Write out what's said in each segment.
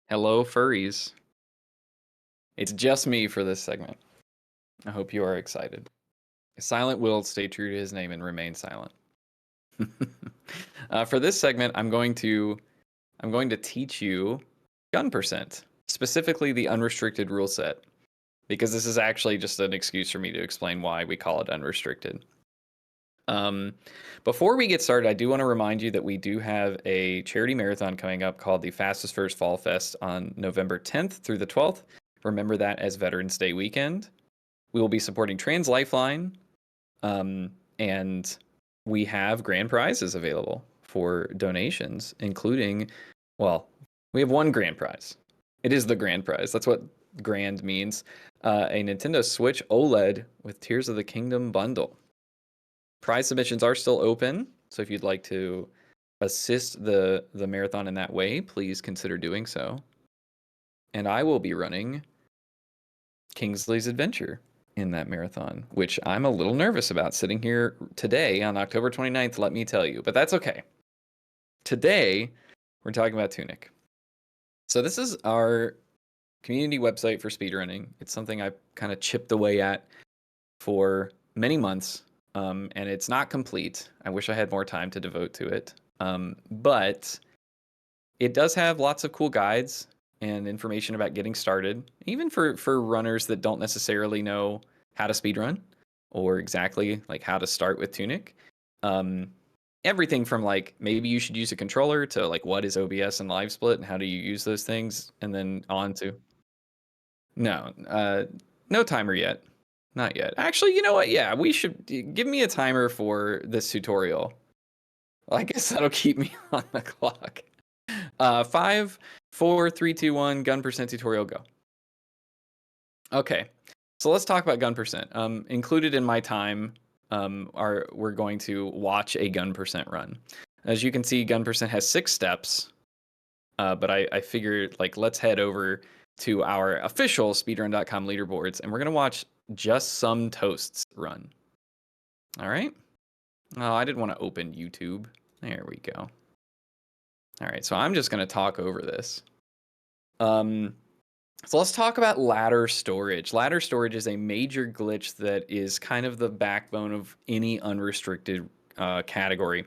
Hello, furries. It's just me for this segment. I hope you are excited. Silent will stay true to his name and remain silent. For this segment, I'm going to teach you gun percent, specifically the unrestricted rule set, because this is actually just an excuse for me to explain why we call it unrestricted. Um, Before we get started, I do want to remind you that we do have a charity marathon coming up called the Fastest First Fall Fest on November 10th through the 12th. Remember that as Veterans Day weekend. We will be supporting Trans Lifeline, and we have grand prizes available for donations, including, well, we have one grand prize. It is the grand prize. That's what grand means. A Nintendo Switch OLED with Tears of the Kingdom bundle. Prize submissions are still open, so if you'd like to assist the marathon in that way, please consider doing so. And I will be running Kingsley's Adventure in that marathon, which I'm a little nervous about sitting here today on October 29th, let me tell you, but that's okay. Today, we're talking about Tunic. So this is our community website for speedrunning. It's something I've kind of chipped away at for many months, and it's not complete. I wish I had more time to devote to it, but it does have lots of cool guides and information about getting started, even for runners that don't necessarily know how to speedrun or exactly like how to start with Tunic. Um, Everything from like maybe you should use a controller to like what is OBS and live split and how do you use those things, and then on to no, no timer yet, not yet. Actually, you know what? Yeah, we should give me a timer for this tutorial. Well, I guess that'll keep me on the clock. 5, 4, 3, 2, 1, gun percent tutorial, go. Okay, so let's talk about gun percent. Included in my time we're going to watch a gun percent run. As you can see, gun percent has 6 steps, but I figured like let's head over to our official speedrun.com leaderboards and we're gonna watch just some toasts run. All right. Oh, I didn't want to open YouTube. There we go. All right, so I'm just gonna talk over this. So let's talk about ladder storage. Ladder storage is a major glitch that is kind of the backbone of any unrestricted category.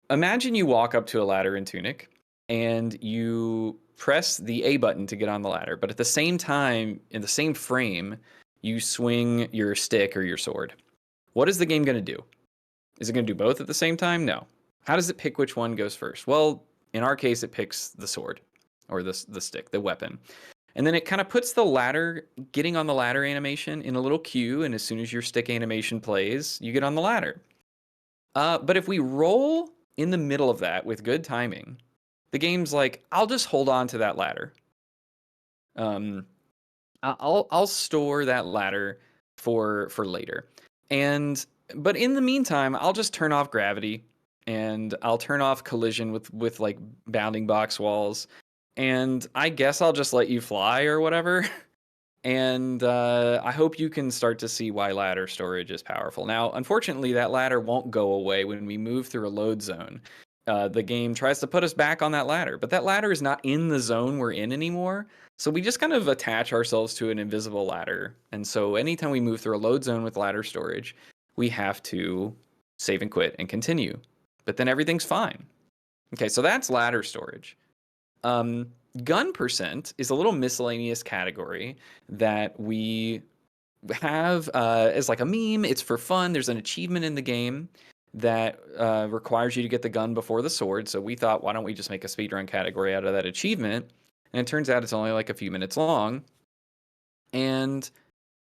Imagine you walk up to a ladder in Tunic and you press the A button to get on the ladder, but at the same time, in the same frame, you swing your stick or your sword. What is the game going to do? Is it going to do both at the same time? No. How does it pick which one goes first? Well, in our case, it picks the sword or the stick, the weapon. And then it kind of puts the ladder, getting on the ladder animation in a little queue. And as soon as your stick animation plays, you get on the ladder. But if we roll in the middle of that with good timing, the game's like, I'll just hold on to that ladder. I'll store that ladder for later. But in the meantime, I'll just turn off gravity and I'll turn off collision with like bounding box walls. And I guess I'll just let you fly or whatever. And I hope you can start to see why ladder storage is powerful. Now, unfortunately, that ladder won't go away when we move through a load zone. The game tries to put us back on that ladder, but that ladder is not in the zone we're in anymore. So we just kind of attach ourselves to an invisible ladder. And so anytime we move through a load zone with ladder storage, we have to save and quit and continue. But then everything's fine. Okay, so that's ladder storage. Gun percent is a little miscellaneous category that we have as like a meme. It's for fun. There's an achievement in the game that requires you to get the gun before the sword. So we thought, why don't we just make a speedrun category out of that achievement? And it turns out it's only like a few minutes long. And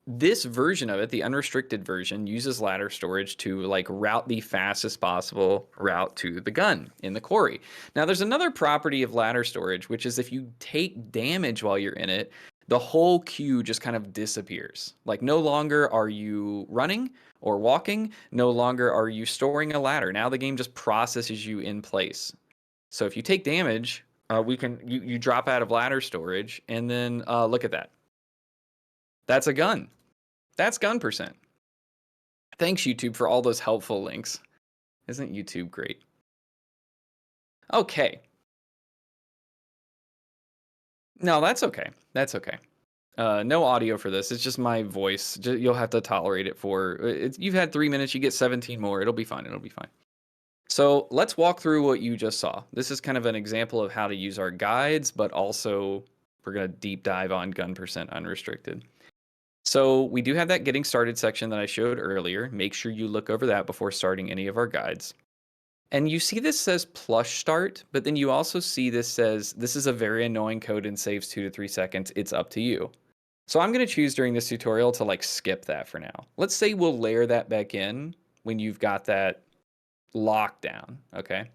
this version of it, the unrestricted version, uses ladder storage to like route the fastest possible route to the gun in the quarry. Now, there's another property of ladder storage, which is if you take damage while you're in it, the whole queue just kind of disappears. Like no longer are you running or walking, no longer are you storing a ladder. Now the game just processes you in place. So if you take damage, you drop out of ladder storage, and then look at that. That's a gun. That's gun percent. Thanks, YouTube, for all those helpful links. Isn't YouTube great? Okay. No, that's okay. That's okay. No audio for this. It's just my voice. You'll have to tolerate it for. You've had 3 minutes. You get 17 more. It'll be fine. It'll be fine. So let's walk through what you just saw. This is kind of an example of how to use our guides, but also we're going to deep dive on gun percent unrestricted. So we do have that getting started section that I showed earlier. Make sure you look over that before starting any of our guides. And you see this says plush start, but then you also see this says this is a very annoying code and saves 2 to 3 seconds. It's up to you. So I'm going to choose during this tutorial to like skip that for now. Let's say we'll layer that back in when you've got that locked down, okay?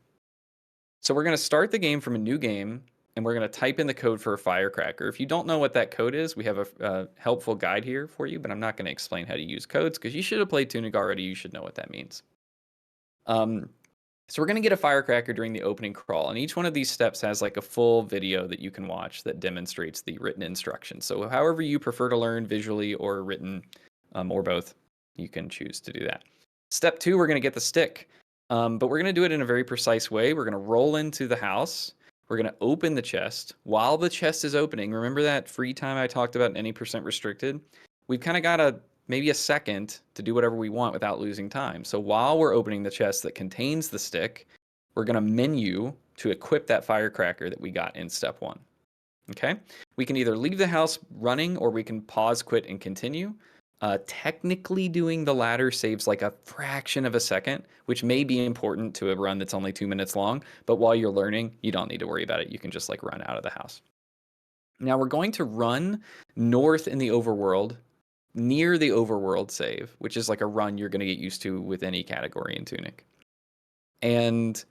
So we're going to start the game from a new game, and we're going to type in the code for a firecracker. If you don't know what that code is, we have a helpful guide here for you, but I'm not going to explain how to use codes because you should have played TUNIC already. You should know what that means. So we're going to get a firecracker during the opening crawl, and each one of these steps has like a full video that you can watch that demonstrates the written instructions. So however you prefer to learn, visually or written, or both, you can choose to do that. Step 2, we're going to get the stick, but we're going to do it in a very precise way. We're going to roll into the house. We're going to open the chest. While the chest is opening, remember that free time I talked about in any percent restricted? We've kind of got maybe a second to do whatever we want without losing time. So while we're opening the chest that contains the stick, we're going to menu to equip that firecracker that we got in step 1. Okay? We can either leave the house running or we can pause, quit, and continue. Technically doing the latter saves like a fraction of a second, which may be important to a run that's only 2 minutes long, but while you're learning, you don't need to worry about it. You can just like run out of the house. Now we're going to run north in the overworld near the overworld save, which is like a run you're going to get used to with any category in TUNIC. And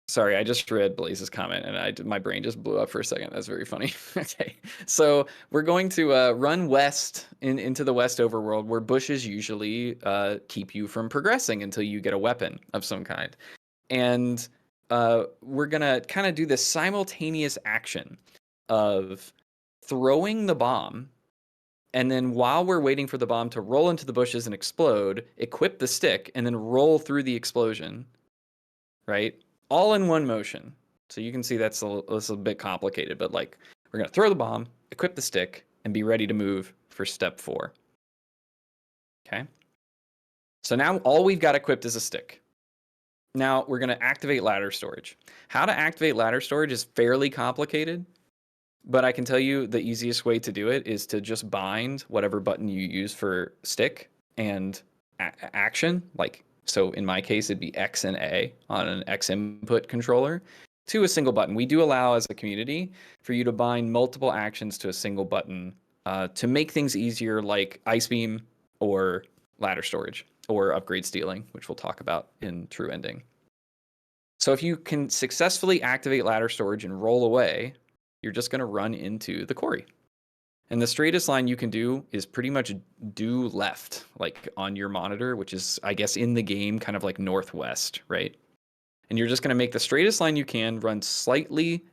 sorry, I just read Blaze's comment and my brain just blew up for a second. That's very funny. Okay, so we're going to run west into the west overworld where bushes usually keep you from progressing until you get a weapon of some kind. And we're going to kind of do this simultaneous action of throwing the bomb. And then while we're waiting for the bomb to roll into the bushes and explode, equip the stick and then roll through the explosion, right? All in one motion. So you can see that's a bit complicated, but like we're going to throw the bomb, equip the stick, and be ready to move for step 4. Okay? So now all we've got equipped is a stick. Now we're going to activate ladder storage. How to activate ladder storage is fairly complicated. But I can tell you the easiest way to do it is to just bind whatever button you use for stick and action. Like, so in my case, it'd be X and A on an X input controller to a single button. We do allow as a community for you to bind multiple actions to a single button to make things easier, like Ice Beam or ladder storage or upgrade stealing, which we'll talk about in True Ending. So if you can successfully activate ladder storage and roll away, you're just going to run into the quarry. And the straightest line you can do is pretty much due left, like on your monitor, which is, I guess, in the game, kind of like northwest, right? And you're just going to make the straightest line you can, run slightly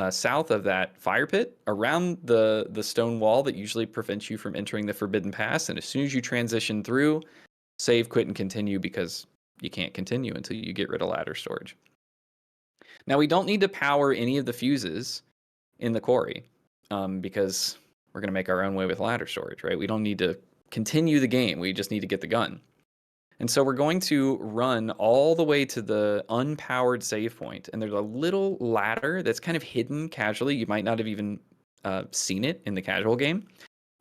south of that fire pit, around the stone wall that usually prevents you from entering the Forbidden Pass. And as soon as you transition through, save, quit, and continue, because you can't continue until you get rid of ladder storage. Now, we don't need to power any of the fuses in the quarry because we're going to make our own way with ladder storage, right? We don't need to continue the game. We just need to get the gun. And so we're going to run all the way to the unpowered save point. And there's a little ladder that's kind of hidden casually. You might not have even seen it in the casual game.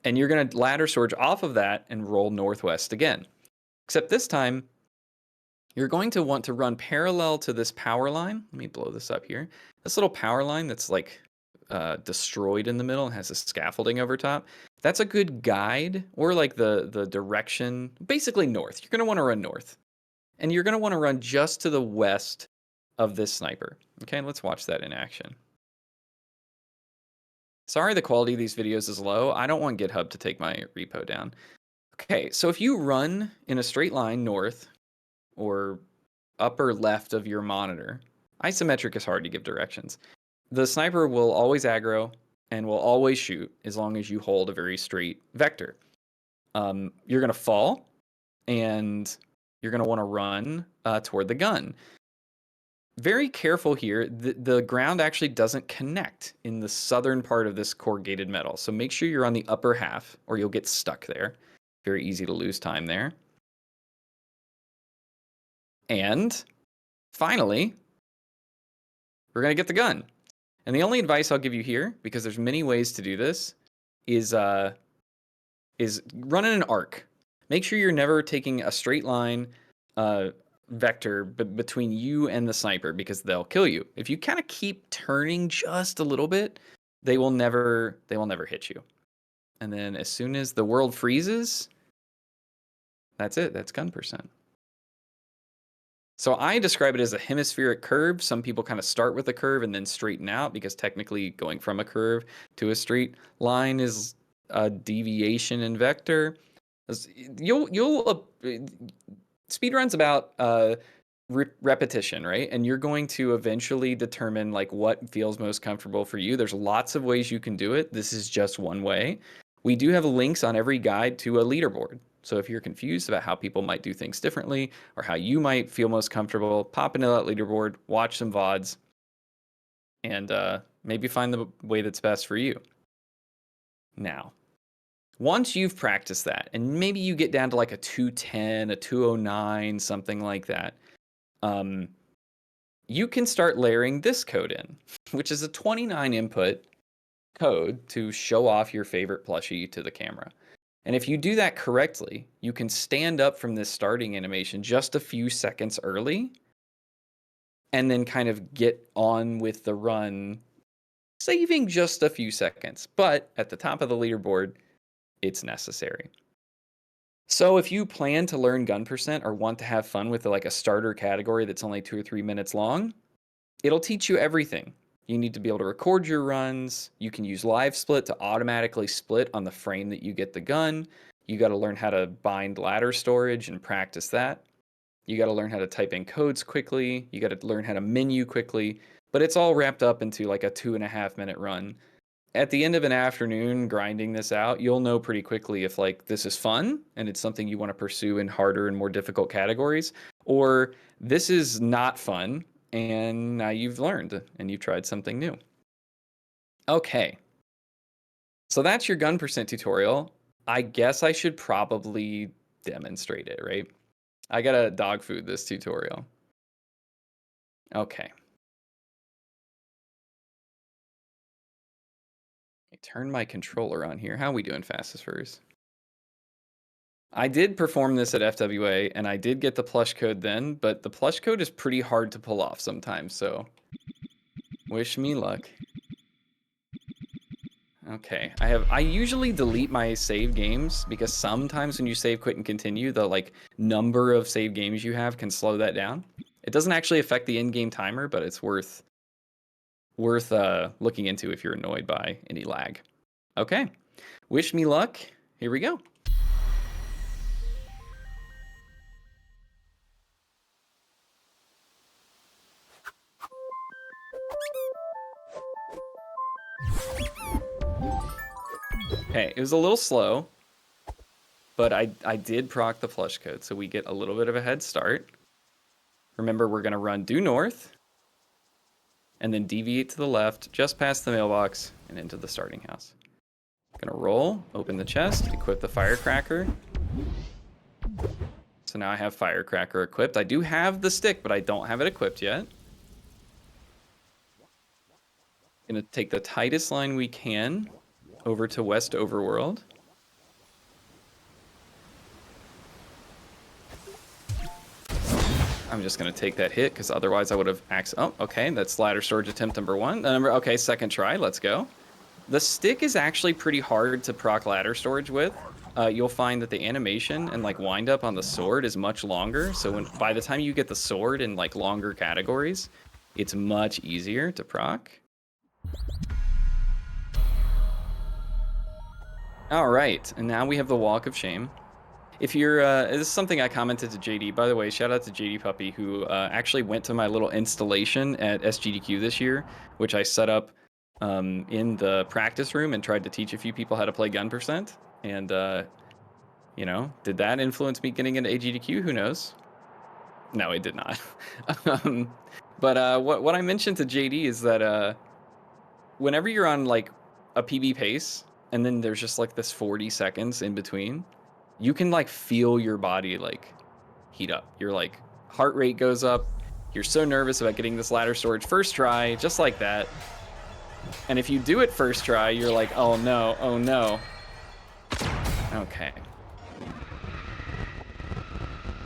And you're going to ladder storage off of that and roll northwest again. Except this time, you're going to want to run parallel to this power line. Let me blow this up here. This little power line that's like destroyed in the middle and has a scaffolding over top. That's a good guide, or like the direction, basically north. You're going to want to run north. And you're going to want to run just to the west of this sniper. Okay, let's watch that in action. Sorry the quality of these videos is low. I don't want GitHub to take my repo down. Okay, so if you run in a straight line north or upper left of your monitor, isometric is hard to give directions. The sniper will always aggro and will always shoot as long as you hold a very straight vector. You're going to fall and you're going to want to run toward the gun. very careful here. The ground actually doesn't connect in the southern part of this corrugated metal. So make sure you're on the upper half or you'll get stuck there. Very easy to lose time there. And finally, we're going to get the gun. And the only advice I'll give you here, because there's many ways to do this, is run in an arc. Make sure you're never taking a straight line vector between you and the sniper, because they'll kill you. If you kind of keep turning just a little bit, they will never hit you. And then as soon as the world freezes, that's it. That's gun percent. So I describe it as a hemispheric curve. Some people kind of start with a curve and then straighten out, because technically going from a curve to a straight line is a deviation in vector. Speedrun's about repetition, right? And you're going to eventually determine like what feels most comfortable for you. There's lots of ways you can do it. This is just one way. We do have links on every guide to a leaderboard. So if you're confused about how people might do things differently or how you might feel most comfortable, pop into that leaderboard, watch some VODs, and maybe find the way that's best for you. Now, once you've practiced that, and maybe you get down to like a 210, a 209, something like that, you can start layering this code in, which is a 29 input code to show off your favorite plushie to the camera. And if you do that correctly, you can stand up from this starting animation just a few seconds early and then kind of get on with the run, saving just a few seconds. But at the top of the leaderboard, it's necessary. So if you plan to learn gun percent or want to have fun with like a starter category that's only 2 or 3 minutes long, it'll teach you everything. You need to be able to record your runs. You can use live split to automatically split on the frame that you get the gun. You got to learn how to bind ladder storage and practice that. You got to learn how to type in codes quickly. You got to learn how to menu quickly. But it's all wrapped up into like a 2.5 minute run. At the end of an afternoon grinding this out, you'll know pretty quickly if like this is fun and it's something you want to pursue in harder and more difficult categories, or this is not fun and now you've learned and you've tried something new. Okay, so that's your gun percent tutorial. I guess I should probably demonstrate it, right? I gotta dog food this tutorial. Okay. Turn my controller on here. How are we doing, Fastest Furs? I did perform this at FWA, and I did get the plush code then, but the plush code is pretty hard to pull off sometimes, so wish me luck. Okay, I usually delete my save games because sometimes when you save, quit, and continue, the like number of save games you have can slow that down. It doesn't actually affect the in-game timer, but it's worth looking into if you're annoyed by any lag. Okay, wish me luck. Here we go. Okay, it was a little slow, but I did proc the flush code, so we get a little bit of a head start. Remember, we're gonna run due north, and then deviate to the left, just past the mailbox, and into the starting house. Gonna roll, open the chest, equip the firecracker. So now I have firecracker equipped. I do have the stick, but I don't have it equipped yet. Gonna take the tightest line we can over to West Overworld. I'm just gonna take that hit because otherwise I would have oh, okay, that's ladder storage attempt number 1. Okay, second try, let's go. The stick is actually pretty hard to proc ladder storage with. You'll find that the animation and like wind up on the sword is much longer. So by the time you get the sword in like longer categories, it's much easier to proc. All right, and now we have the Walk of Shame. If you're, this is something I commented to JD. By the way, shout out to JD Puppy, who actually went to my little installation at SGDQ this year, which I set up in the practice room and tried to teach a few people how to play gun percent. And, you know, did that influence me getting into AGDQ? Who knows? No, it did not. But what I mentioned to JD is that whenever you're on like a PB pace, and then there's just like this 40 seconds in between, you can like feel your body like heat up. Your like heart rate goes up. You're so nervous about getting this ladder storage first try, just like that. And if you do it first try, you're like, oh no, oh no. Okay.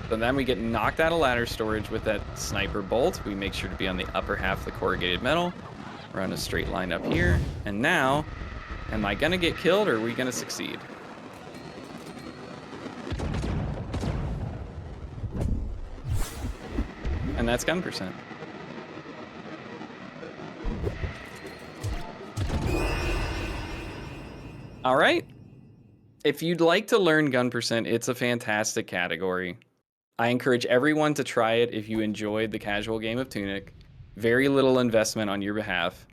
So then we get knocked out of ladder storage with that sniper bolt. We make sure to be on the upper half of the corrugated metal. We're on a straight line up here. And now, am I gonna get killed or are we gonna succeed? And that's gun percent. All right. If you'd like to learn gun percent, it's a fantastic category. I encourage everyone to try it if you enjoyed the casual game of Tunic. Very little investment on your behalf.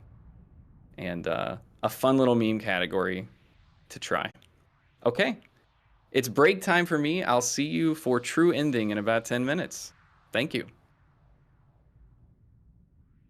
And a fun little meme category to try. Okay. It's break time for me. I'll see you for True Ending in about 10 minutes. Thank you.